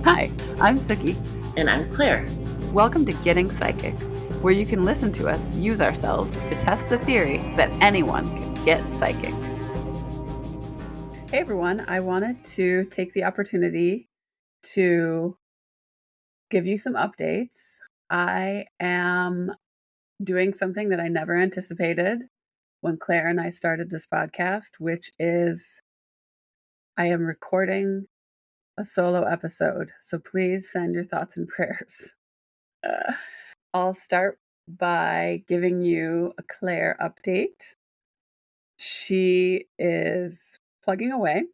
Hi, I'm Suki. And I'm Claire. Welcome to Getting Psychic, where you can listen to us use ourselves to test the theory that anyone can get psychic. Hey everyone, I wanted to take the opportunity to give you some updates. I am doing something that I never anticipated when Claire and I started this podcast, which is I am recording a solo episode. So please send your thoughts and prayers. I'll start by giving you a Claire update. She is plugging away.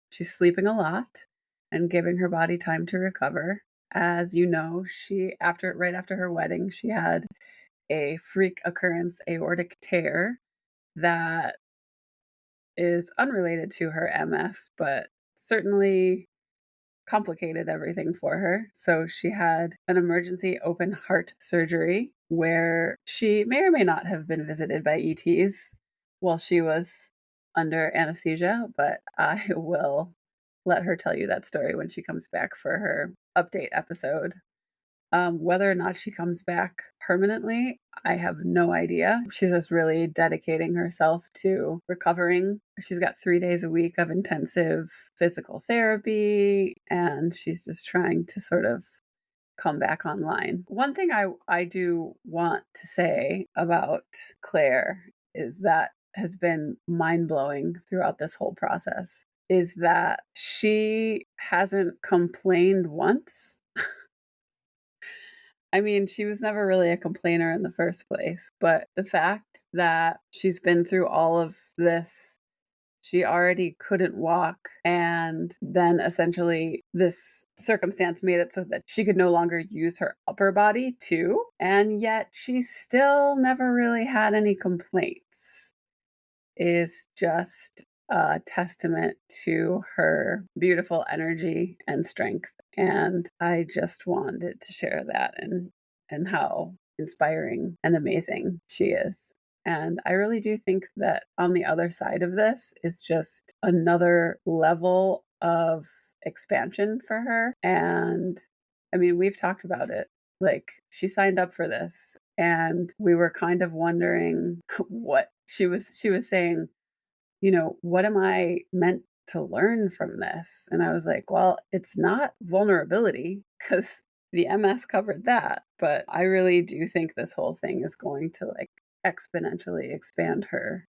She's sleeping a lot and giving her body time to recover. As you know, right after her wedding, she had a freak occurrence aortic tear that is unrelated to her MS, but certainly complicated everything for her. So she had an emergency open heart surgery where she may or may not have been visited by ETs while she was under anesthesia, but I will let her tell you that story when she comes back for her update episode. Whether or not she comes back permanently, I have no idea. She's just really dedicating herself to recovering. She's got 3 days a week of intensive physical therapy, and she's just trying to sort of come back online. One thing I do want to say about Claire is that has been mind-blowing throughout this whole process is that she hasn't complained once. I mean, she was never really a complainer in the first place, but the fact that she's been through all of this, she already couldn't walk, and then essentially this circumstance made it so that she could no longer use her upper body too, and yet she still never really had any complaints, is just a testament to her beautiful energy and strength. And I just wanted to share that and how inspiring and amazing she is. And I really do think that on the other side of this is just another level of expansion for her. And I mean, we've talked about it. Like, she signed up for this, and we were kind of wondering what she was saying, what am I meant to learn from this? And I was like, well, it's not vulnerability because the MS covered that. But I really do think this whole thing is going to like exponentially expand her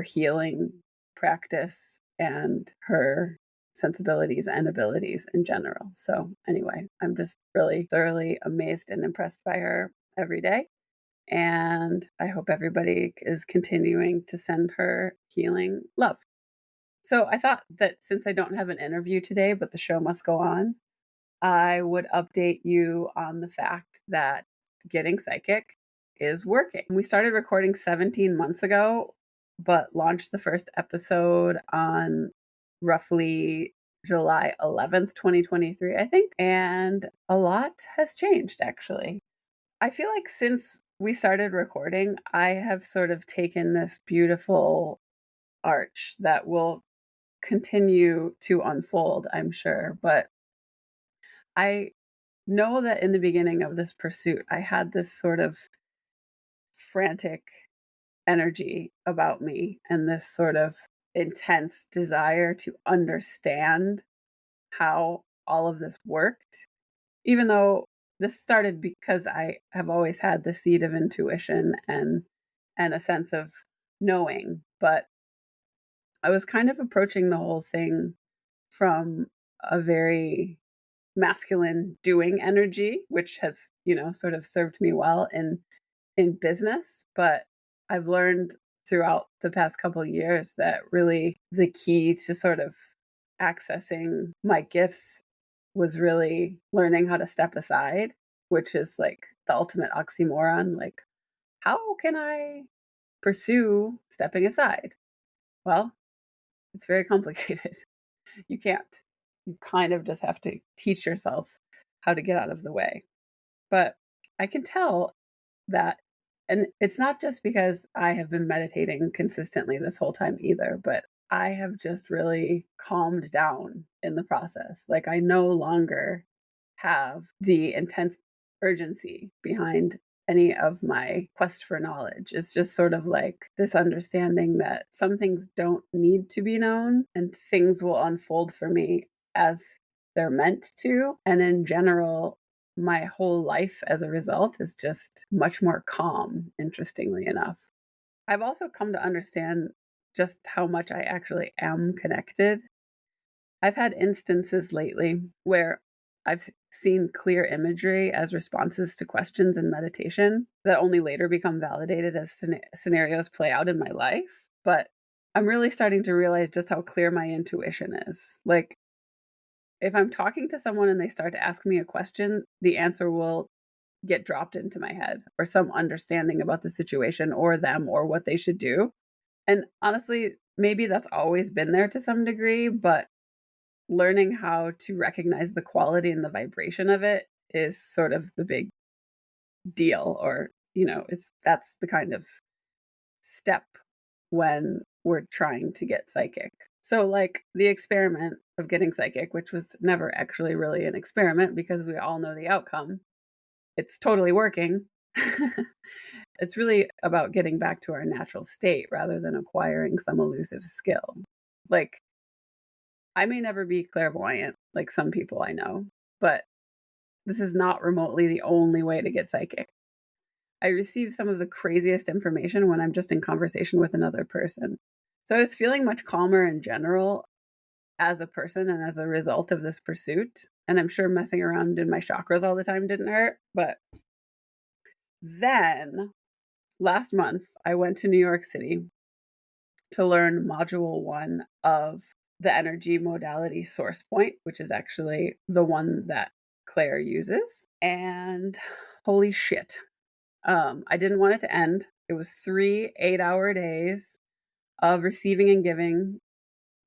healing practice and her sensibilities and abilities in general. So anyway, I'm just really thoroughly amazed and impressed by her every day. And I hope everybody is continuing to send her healing love. So I thought that since I don't have an interview today, but the show must go on, I would update you on the fact that Getting Psychic is working. We started recording 17 months ago, but launched the first episode on roughly July 11th, 2023, I think. And a lot has changed, actually. I feel like since we started recording, I have sort of taken this beautiful arch that will continue to unfold, I'm sure. But I know that in the beginning of this pursuit, I had this sort of frantic energy about me and this sort of intense desire to understand how all of this worked, even though this started because I have always had the seed of intuition and a sense of knowing, but I was kind of approaching the whole thing from a very masculine doing energy, which has, sort of served me well in business. But I've learned throughout the past couple of years that really the key to sort of accessing my gifts was really learning how to step aside, which is like the ultimate oxymoron. Like, how can I pursue stepping aside? Well, it's very complicated. You can't. You kind of just have to teach yourself how to get out of the way. But I can tell that, and it's not just because I have been meditating consistently this whole time either, but I have just really calmed down in the process. Like, I no longer have the intense urgency behind any of my quest for knowledge. It's just sort of like this understanding that some things don't need to be known and things will unfold for me as they're meant to. And in general, my whole life as a result is just much more calm, interestingly enough. I've also come to understand just how much I actually am connected. I've had instances lately where I've seen clear imagery as responses to questions in meditation that only later become validated as scenarios play out in my life. But I'm really starting to realize just how clear my intuition is. Like, if I'm talking to someone and they start to ask me a question, the answer will get dropped into my head, or some understanding about the situation or them or what they should do. And honestly, maybe that's always been there to some degree, but learning how to recognize the quality and the vibration of it is sort of the big deal. Or, that's the kind of step when we're trying to get psychic. So, like the experiment of getting psychic, which was never actually really an experiment because we all know the outcome, it's totally working. It's really about getting back to our natural state rather than acquiring some elusive skill. Like, I may never be clairvoyant like some people I know, but this is not remotely the only way to get psychic. I receive some of the craziest information when I'm just in conversation with another person. So I was feeling much calmer in general as a person and as a result of this pursuit. And I'm sure messing around in my chakras all the time didn't hurt. But then last month, I went to New York City to learn module 1 of the energy modality Sourcepoint, which is actually the one that Claire uses. And holy shit, I didn't want it to end. It was 3 8-hour days of receiving and giving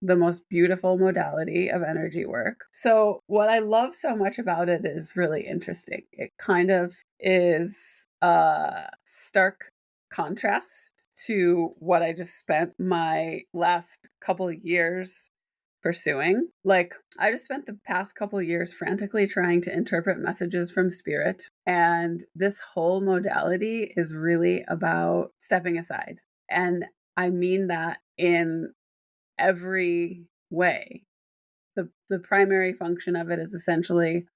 the most beautiful modality of energy work. So, what I love so much about it is really interesting. It kind of is a stark contrast to what I just spent my last couple of years pursuing. Like, I just spent the past couple of years frantically trying to interpret messages from spirit. And this whole modality is really about stepping aside. And I mean that in every way. The primary function of it is essentially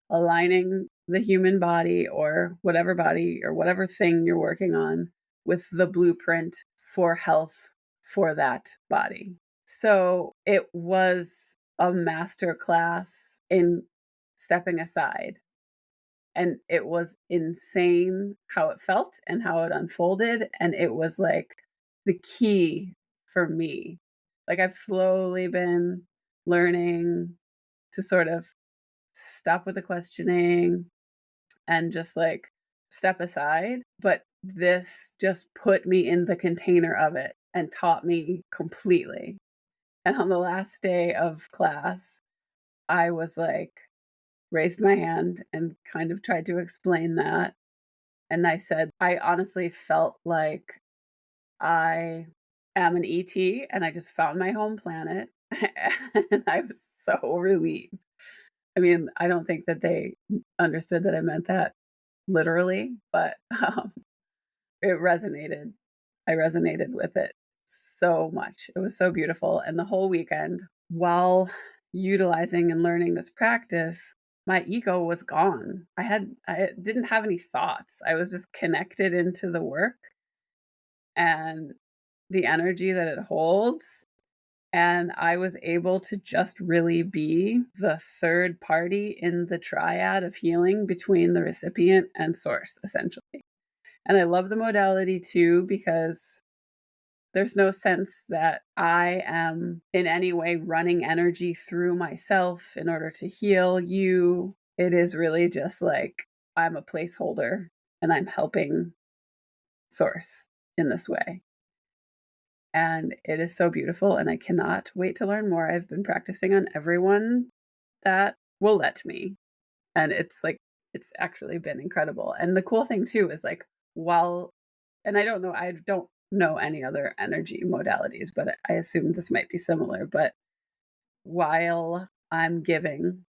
aligning the human body or whatever thing you're working on with the blueprint for health for that body. So it was a master class in stepping aside. And it was insane how it felt and how it unfolded. And it was like the key for me. Like, I've slowly been learning to sort of stop with the questioning and just like step aside. But this just put me in the container of it and taught me completely. And on the last day of class, I was like, raised my hand and kind of tried to explain that. And I said, I honestly felt like I am an ET and I just found my home planet. And I was so relieved. I mean, I don't think that they understood that I meant that literally, but it resonated. I resonated with it so much. It was so beautiful. And the whole weekend, while utilizing and learning this practice, my ego was gone. I didn't have any thoughts. I was just connected into the work and the energy that it holds. And I was able to just really be the third party in the triad of healing between the recipient and source, essentially. And I love the modality too, because there's no sense that I am in any way running energy through myself in order to heal you. It is really just like I'm a placeholder and I'm helping source in this way. And it is so beautiful, and I cannot wait to learn more. I've been practicing on everyone that will let me. And it's actually been incredible. And the cool thing too is like, and I don't know, I don't know any other energy modalities, but I assume this might be similar. But while I'm giving,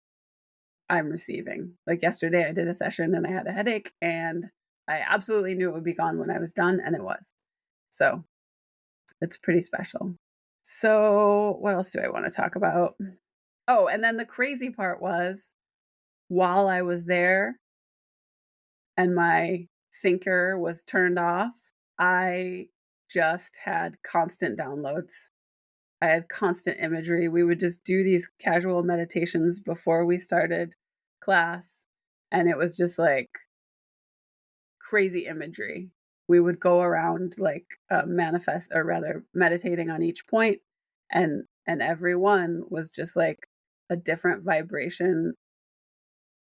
I'm receiving. Like yesterday, I did a session and I had a headache, and I absolutely knew it would be gone when I was done, and it was. So it's pretty special. So, what else do I want to talk about? Oh, and then the crazy part was while I was there and my thinker was turned off, I just had constant downloads. I had constant imagery. We would just do these casual meditations before we started class, and it was just like crazy imagery. We would go around like manifest, or rather meditating on each point, and every one was just like a different vibration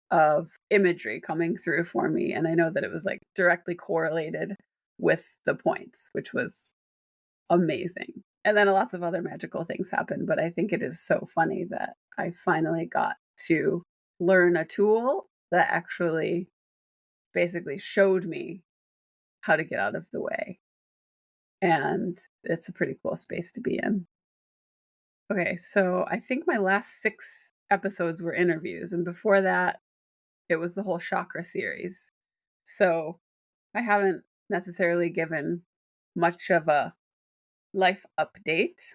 of imagery coming through for me. And I know that it was like directly correlated with the points, which was amazing. And then lots of other magical things happened, but I think it is so funny that I finally got to learn a tool that actually basically showed me how to get out of the way. And it's a pretty cool space to be in. Okay, so I think my last 6 episodes were interviews, and before that, it was the whole chakra series. So I haven't necessarily given much of a life update,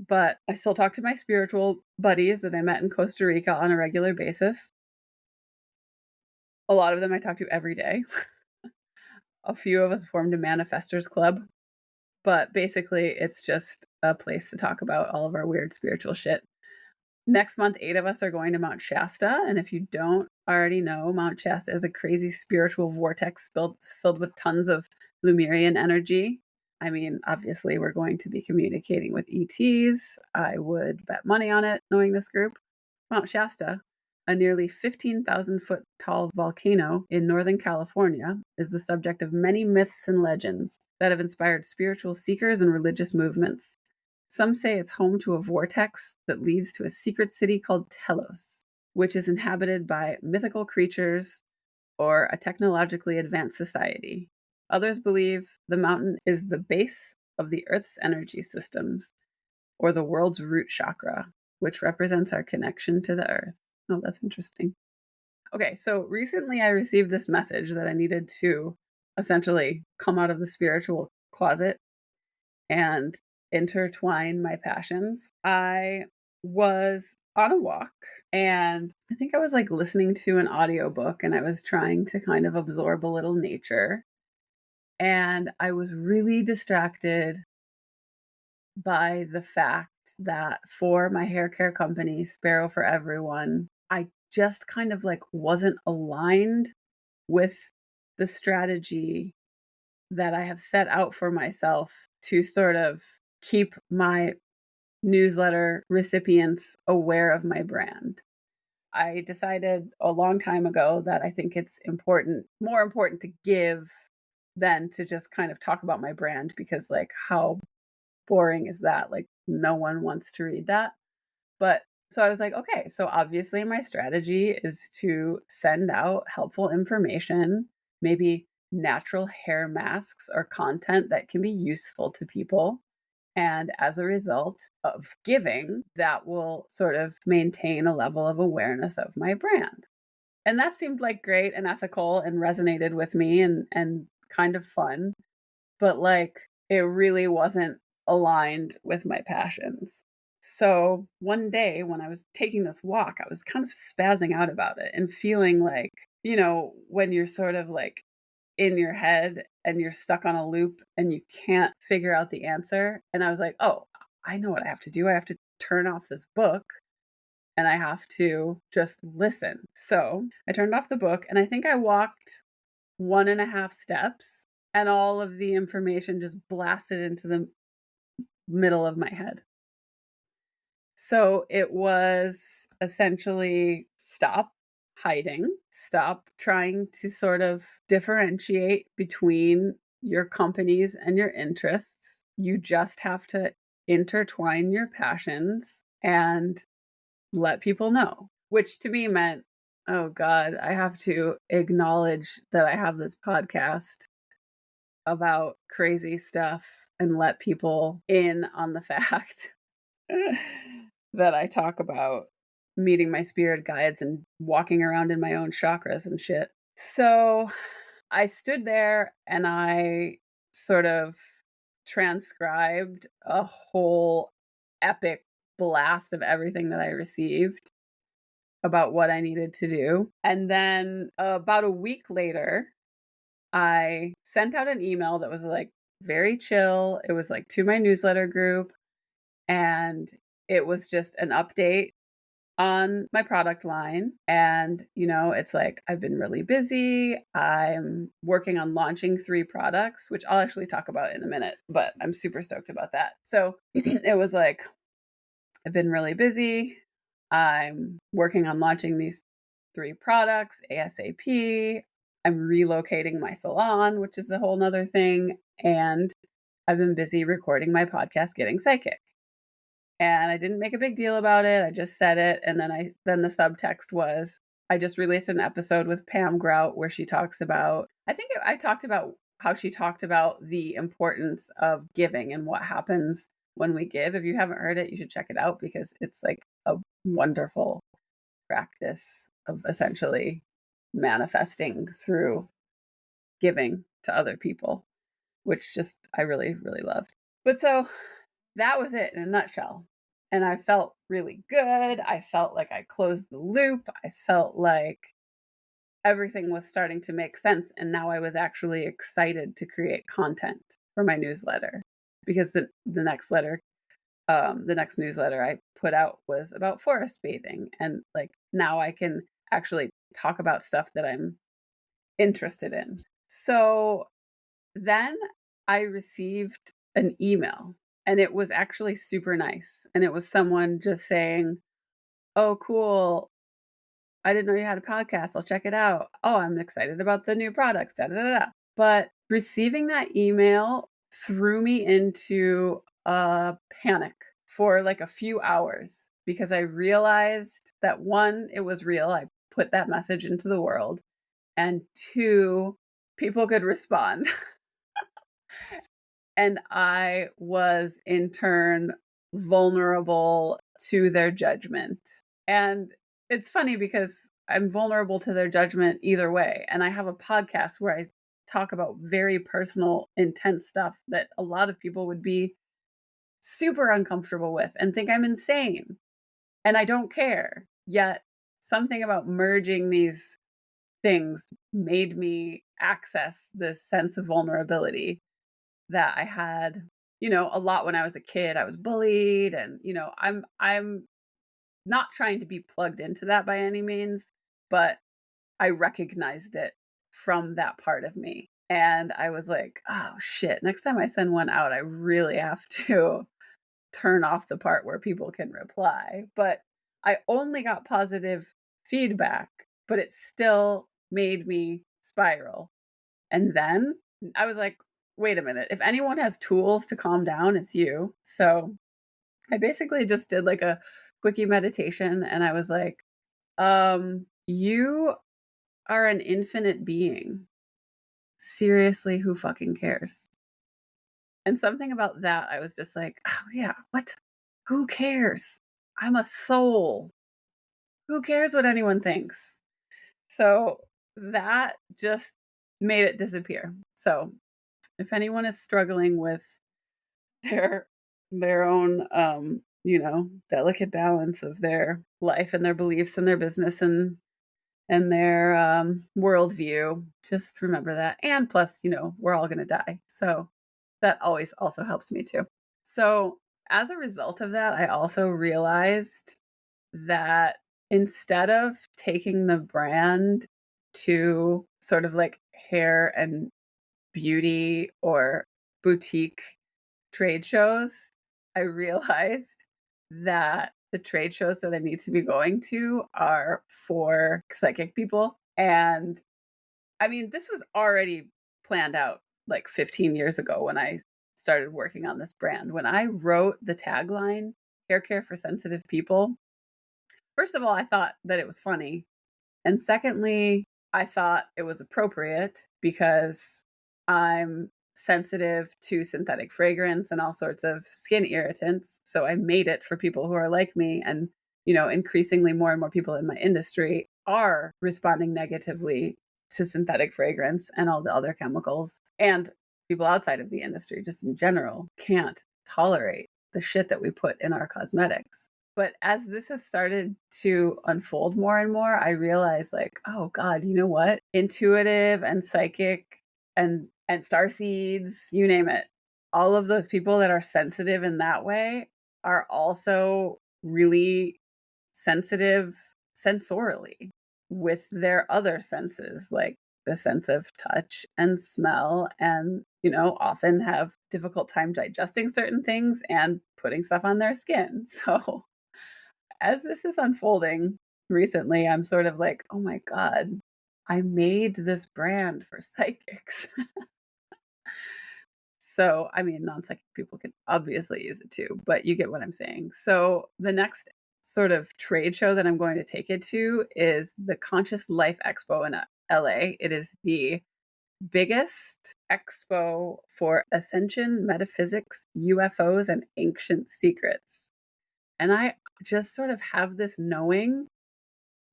but I still talk to my spiritual buddies that I met in Costa Rica on a regular basis. A lot of them I talk to every day. A few of us formed a manifestors club, but basically it's just a place to talk about all of our weird spiritual shit. Next month, 8 of us are going to Mount Shasta. And if you don't already know, Mount Shasta is a crazy spiritual vortex filled with tons of Lemurian energy. I mean, obviously, we're going to be communicating with ETs. I would bet money on it, knowing this group. Mount Shasta, a nearly 15,000 foot tall volcano in Northern California, is the subject of many myths and legends that have inspired spiritual seekers and religious movements. Some say it's home to a vortex that leads to a secret city called Telos, which is inhabited by mythical creatures or a technologically advanced society. Others believe the mountain is the base of the Earth's energy systems, or the world's root chakra, which represents our connection to the Earth. Oh, that's interesting. Okay, so recently I received this message that I needed to essentially come out of the spiritual closet and intertwine my passions. I was on a walk, and I think I was like listening to an audiobook, and I was trying to kind of absorb a little nature. And I was really distracted by the fact that for my hair care company, Sparrow for Everyone, I just kind of like wasn't aligned with the strategy that I have set out for myself to sort of keep my newsletter recipients aware of my brand. I decided a long time ago that I think it's more important to give than to just kind of talk about my brand, because like how boring is that? Like no one wants to read that. But so I was like, okay, so obviously my strategy is to send out helpful information, maybe natural hair masks or content that can be useful to people. And as a result of giving, that will sort of maintain a level of awareness of my brand. And that seemed like great and ethical and resonated with me and kind of fun. But like it really wasn't aligned with my passions. So one day when I was taking this walk, I was kind of spazzing out about it and feeling like, when you're sort of like in your head and you're stuck on a loop and you can't figure out the answer. And I was like, oh, I know what I have to do. I have to turn off this book and I have to just listen. So I turned off the book, and I think I walked 1.5 steps, and all of the information just blasted into the middle of my head. So it was essentially stop hiding, stop trying to sort of differentiate between your companies and your interests. You just have to intertwine your passions and let people know, which to me meant, oh God, I have to acknowledge that I have this podcast about crazy stuff and let people in on the fact that I talk about meeting my spirit guides and walking around in my own chakras and shit. So I stood there and I sort of transcribed a whole epic blast of everything that I received about what I needed to do. And then about a week later, I sent out an email that was like very chill. It was like to my newsletter group, and it was just an update on my product line. And, it's like, I've been really busy. I'm working on launching 3 products, which I'll actually talk about in a minute, but I'm super stoked about that. So it was like, I've been really busy. I'm working on launching these 3 products ASAP. I'm relocating my salon, which is a whole nother thing. And I've been busy recording my podcast, Getting Psychic. And I didn't make a big deal about it. I just said it. And then the subtext was, I just released an episode with Pam Grout where she talks about, I talked about how she talked about the importance of giving and what happens when we give. If you haven't heard it, you should check it out because it's like a wonderful practice of essentially manifesting through giving to other people, which just I really, really loved. But so that was it in a nutshell. And I felt really good. I felt like I closed the loop. I felt like everything was starting to make sense. And now I was actually excited to create content for my newsletter because the next newsletter I put out was about forest bathing. And like now I can actually talk about stuff that I'm interested in. So then I received an email and it was actually super nice. And it was someone just saying, "Oh, cool. I didn't know you had a podcast. I'll check it out. Oh, I'm excited about the new products." Da, da, da, da. But receiving that email threw me into a panic for like a few hours because I realized that 1, it was real. I put that message into the world. And 2, people could respond. And I was in turn vulnerable to their judgment. And it's funny because I'm vulnerable to their judgment either way. And I have a podcast where I talk about very personal, intense stuff that a lot of people would be super uncomfortable with and think I'm insane. And I don't care. Yet something about merging these things made me access this sense of vulnerability that I had, a lot when I was a kid. I was bullied and, I'm not trying to be plugged into that by any means, but I recognized it from that part of me. And I was like, oh shit, next time I send one out, I really have to turn off the part where people can reply. But I only got positive feedback, but it still made me spiral. And then I was like, wait a minute. If anyone has tools to calm down, it's you. So I basically just did like a quickie meditation and I was like, you are an infinite being. Seriously, who fucking cares? And something about that, I was just like, oh yeah, what? Who cares? I'm a soul. Who cares what anyone thinks? So that just made it disappear. So if anyone is struggling with their own delicate balance of their life and their beliefs and their business and their worldview, just remember that. And plus, we're all going to die, so that always also helps me too. So as a result of that, I also realized that instead of taking the brand to sort of like hair and beauty or boutique trade shows, I realized that the trade shows that I need to be going to are for psychic people. And I mean, this was already planned out like 15 years ago when I started working on this brand. When I wrote the tagline, hair care for sensitive people, first of all, I thought that it was funny. And secondly, I thought it was appropriate because I'm sensitive to synthetic fragrance and all sorts of skin irritants. So I made it for people who are like me. And, increasingly more and more people in my industry are responding negatively to synthetic fragrance and all the other chemicals. And people outside of the industry, just in general, can't tolerate the shit that we put in our cosmetics. But as this has started to unfold more and more, I realize like, oh God, you know what? Intuitive and psychic and star seeds, you name it. All of those people that are sensitive in that way are also really sensitive sensorially with their other senses, like the sense of touch and smell, and, often have difficult time digesting certain things and putting stuff on their skin. So as this is unfolding recently, I'm sort of like, oh my God, I made this brand for psychics. So, I mean, non-psychic people can obviously use it too, but you get what I'm saying. So, the next sort of trade show that I'm going to take it to is the Conscious Life Expo in LA. It is the biggest expo for ascension, metaphysics, UFOs, and ancient secrets. And I just sort of have this knowing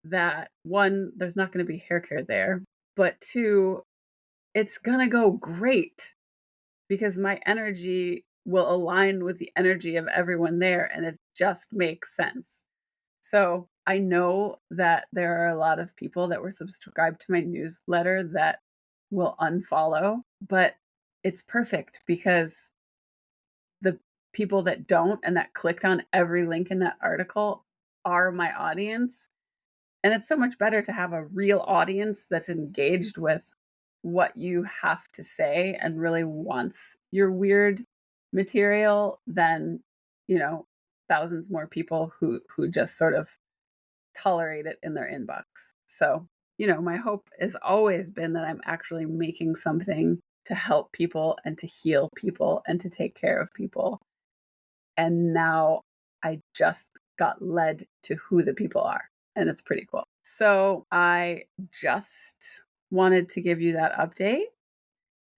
that one, there's not going to be hair care there, but two, it's going to go great because my energy will align with the energy of everyone there and it just makes sense. So I know that there are a lot of people that were subscribed to my newsletter that will unfollow, but it's perfect because the people that don't and that clicked on every link in that article are my audience. And it's so much better to have a real audience that's engaged with what you have to say and really wants your weird material than, thousands more people who just sort of tolerate it in their inbox. So, my hope has always been that I'm actually making something to help people and to heal people and to take care of people. And now I just got led to who the people are, and it's pretty cool. So I just wanted to give you that update.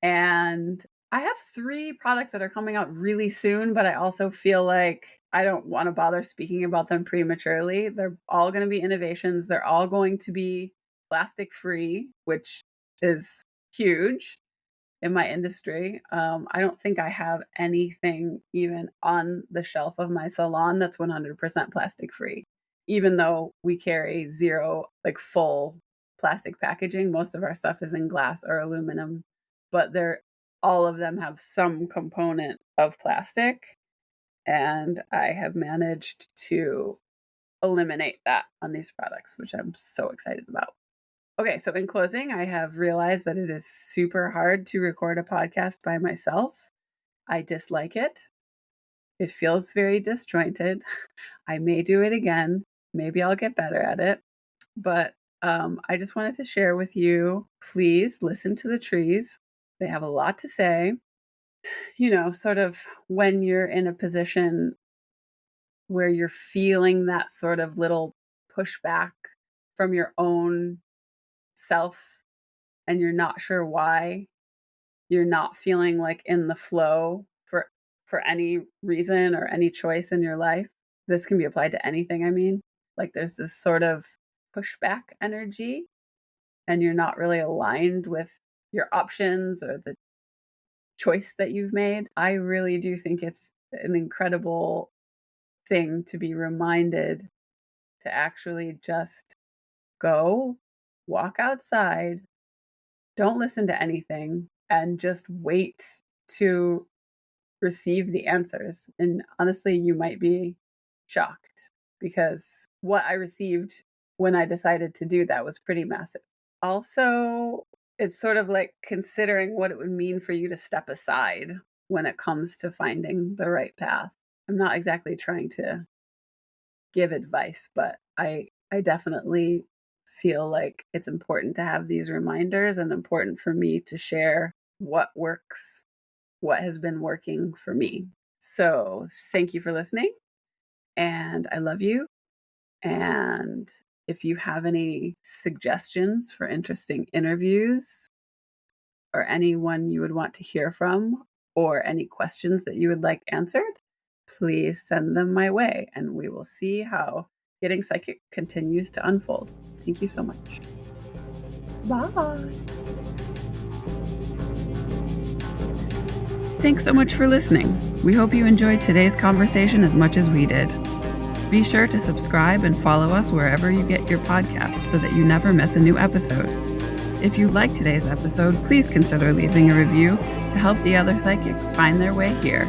And I have 3 products that are coming out really soon, but I also feel like I don't want to bother speaking about them prematurely. They're all going to be innovations. They're all going to be plastic free, which is huge in my industry. I don't think I have anything even on the shelf of my salon that's 100% plastic free, even though we carry zero, like full plastic packaging. Most of our stuff is in glass or aluminum, but all of them have some component of plastic. And I have managed to eliminate that on these products, which I'm so excited about. Okay, so in closing, I have realized that it is super hard to record a podcast by myself. I dislike it. It feels very disjointed. I may do it again. Maybe I'll get better at it. But I just wanted to share with you, please listen to the trees. They have a lot to say. Sort of when you're in a position where you're feeling that sort of little pushback from your own self and you're not sure why, you're not feeling like in the flow for any reason or any choice in your life. This can be applied to anything. I mean, like there's this sort of pushback energy and you're not really aligned with your options or the choice that you've made. I really do think it's an incredible thing to be reminded to actually just go walk outside, don't listen to anything, and just wait to receive the answers. And honestly, you might be shocked because what I received when I decided to do that was pretty massive. Also, it's sort of like considering what it would mean for you to step aside when it comes to finding the right path. I'm not exactly trying to give advice, but I definitely feel like it's important to have these reminders and important for me to share what works, what has been working for me. So, thank you for listening, and I love you. And if you have any suggestions for interesting interviews or anyone you would want to hear from, or any questions that you would like answered, please send them my way and we will see how Getting Psychic continues to unfold. Thank you so much. Bye. Thanks so much for listening. We hope you enjoyed today's conversation as much as we did. Be sure to subscribe and follow us wherever you get your podcasts so that you never miss a new episode. If you liked today's episode, please consider leaving a review to help the other psychics find their way here.